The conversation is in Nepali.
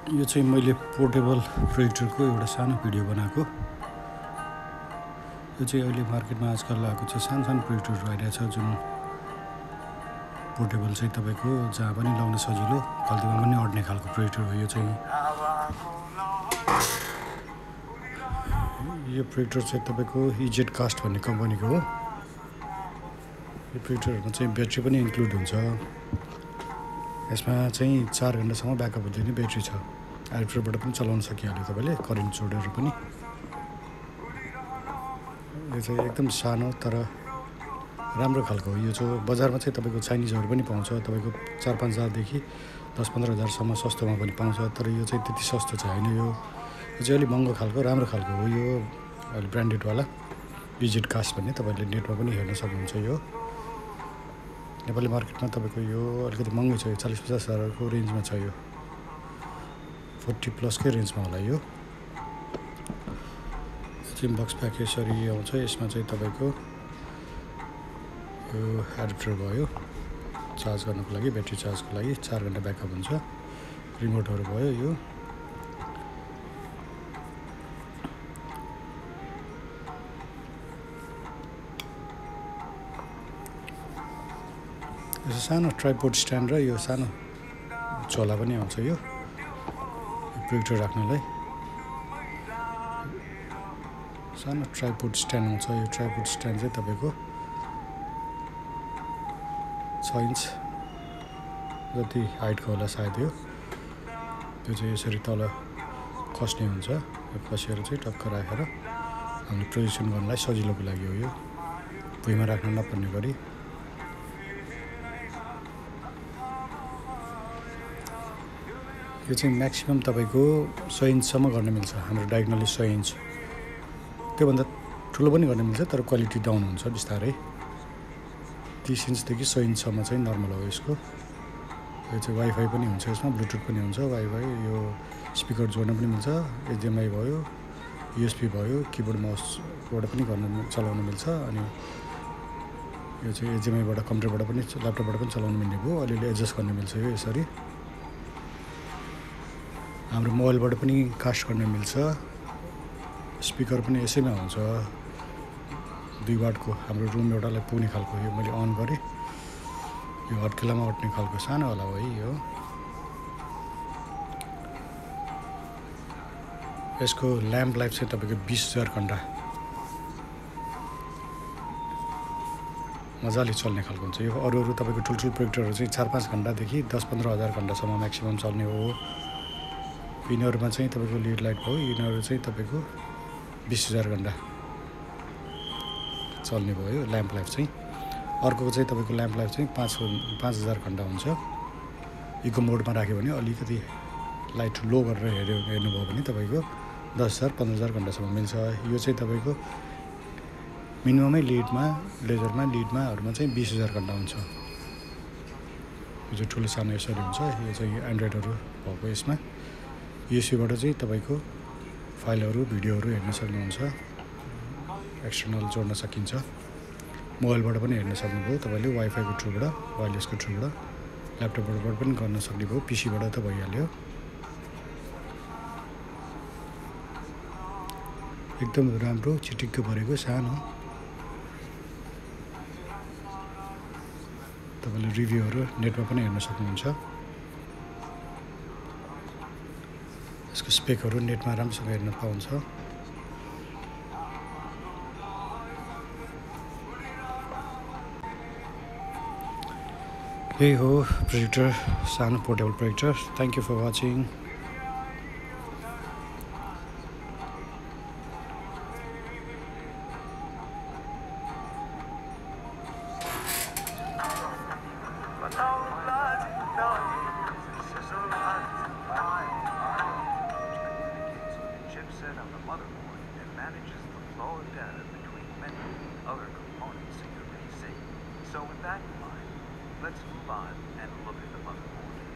यो चाहिँ मैले पोर्टेबल प्रोजेक्टरको एउटा सानो भिडियो बनाएको। यो चाहिँ अहिले मार्केटमा आजकल आएको चाहिँ सानो सानो प्रोजेक्टरहरू आइरहेछ, जुन पोर्टेबल चाहिँ तपाईँको जहाँ पनि लगाउन सजिलो, गल्तीमा पनि अड्ने खालको प्रोजेक्टर हो। यो प्रोजेक्टर चाहिँ तपाईँको इजेड कास्ट भन्ने कम्पनीको हो। यो प्रोजेक्टरमा चाहिँ ब्याट्री पनि इन्क्लुड हुन्छ। यसमा चाहिँ 4 घण्टासम्म ब्याकअप दिने ब्याट्री छ। एडप्टरबाट पनि चलाउन सकिहाल्यो तपाईँले, करेन्ट जोडेर पनि। यो चाहिँ एकदम सानो तर राम्रो खालको हो। यो चाहिँ बजारमा चाहिँ तपाईँको चाइनिजहरू पनि पाउँछ, तपाईँको 4-5 हजारदेखि 10-15 हजारसम्म सस्तोमा पनि पाउँछ। तर यो चाहिँ त्यति सस्तो चाहिँ होइन। यो चाहिँ अलिक महँगो खालको राम्रो खालको हो। यो अहिले ब्रान्डेडवाला इजेड कास्ट भन्ने तपाईँले नेटमा पनि हेर्न सक्नुहुन्छ। यो नेपाली मार्केटमा तपाईँको यो अलिकति महँगो छ। यो 40-50 हजारको रेन्जमा छ। यो 40+ रेन्जमा होला। यो चाहिँ बक्स प्याक यसरी आउँछ। यसमा चाहिँ तपाईँको यो एडप्टर भयो चार्ज गर्नको लागि, ब्याट्री चार्जको लागि, 4 घण्टा ब्याकअप हुन्छ। रिमोटहरू भयो। यो सानो ट्राइपोड स्ट्यान्ड र यो सानो झोला पनि आउँछ। यो प्रोजेक्टर राख्नलाई सानो ट्राइपोड स्ट्यान्ड आउँछ। यो ट्राइपोड स्ट्यान्ड चाहिँ तपाईँको 6 इन्च जति हाइटको होला सायद। यो त्यो चाहिँ यसरी तल खस्ने हुन्छ। यो खसेर चाहिँ टक्क राखेर हामीले प्रोजेक्सन गर्नलाई सजिलोको लागि हो। यो भुइँमा राख्न नपर्ने गरी। यो चाहिँ म्याक्सिमम् तपाईँको 100 इन्चसम्म गर्न मिल्छ। हाम्रो डायगोनली 100 इन्च, त्योभन्दा ठुलो पनि गर्न मिल्छ, तर क्वालिटी डाउन हुन्छ बिस्तारै। 30 इन्चदेखि 100 इन्चसम्म चाहिँ नर्मल हो यसको। यो चाहिँ वाइफाई पनि हुन्छ, यसमा ब्लुटुथ पनि हुन्छ। वाइफाई यो स्पिकर जोड्न पनि मिल्छ। एचडिएमआई भयो, युएसबी भयो, किबोर्ड माउसबाट पनि चलाउन मिल्छ। अनि यो चाहिँ एचडिएमआईबाट कम्प्युटरबाट पनि ल्यापटपबाट पनि चलाउन मिल्ने भयो। अलिअलि एडजस्ट गर्न मिल्छ यो यसरी। हाम्रो मोबाइलबाट पनि कास्ट गर्न मिल्छ। स्पिकर पनि यसैमा हुन्छ, 2 वाटको। हाम्रो रुम एउटालाई पुग्ने खालको। यो मैले अन गरेँ, यो हत्केलामा अट्ने खालको सानो होला हो यो। यसको ल्याम्प लाइफ चाहिँ तपाईँको 20,000 घन्टा मजाले चल्ने खालको हुन्छ। यो अरू तपाईँको ठुल्ठुलो प्रोजेक्टरहरू चाहिँ 4-5 घण्टादेखि 10-15 हजार घन्टासम्म म्याक्सिमम् चल्ने हो। यिनीहरूमा चाहिँ तपाईँको लिड लाइट भयो। यिनीहरू चाहिँ तपाईँको 20,000 घन्टा चल्ने भयो ल्याम्प लाइफ चाहिँ। अर्को चाहिँ तपाईँको ल्याम्प लाइफ चाहिँ 5,000 घन्टा हुन्छ। इको मोडमा राख्यो भने, अलिकति लाइट लो गरेर हेर्नुभयो भने तपाईँको 10,000 15,000 घन्टासम्म मिल्छ। यो चाहिँ तपाईँको मिनिममै लेजरमा लिडमाहरूमा चाहिँ 20,000 घन्टा हुन्छ। यो चाहिँ ठुलो सानो यसरी हुन्छ। यो चाहिँ एन्ड्रोइडहरू भएको यसमा युएसबीबाट चाहिँ तपाईँको फाइलहरू भिडियोहरू हेर्न सक्नुहुन्छ। एक्सटर्नल जोड्न सकिन्छ। मोबाइलबाट पनि हेर्न सक्नुभयो तपाईँले, वाइफाईको थ्रुबाट, वायरलेसको थ्रुबाट, ल्यापटपबाट पनि गर्न सक्ने भयो। पिसीबाट त भइहाल्यो। एकदम राम्रो चिटिक्क परेको सानो। तपाईँले रिभ्यूहरू नेटमा पनि हेर्न सक्नुहुन्छ। यसको स्पेकहरू नेटमा राम्रोसँग हेर्न पाउँछ। यही हो प्रोजेक्टर, सानो portable projector. Thank you for watching. So with that in mind, let's move on and look at the motherboard.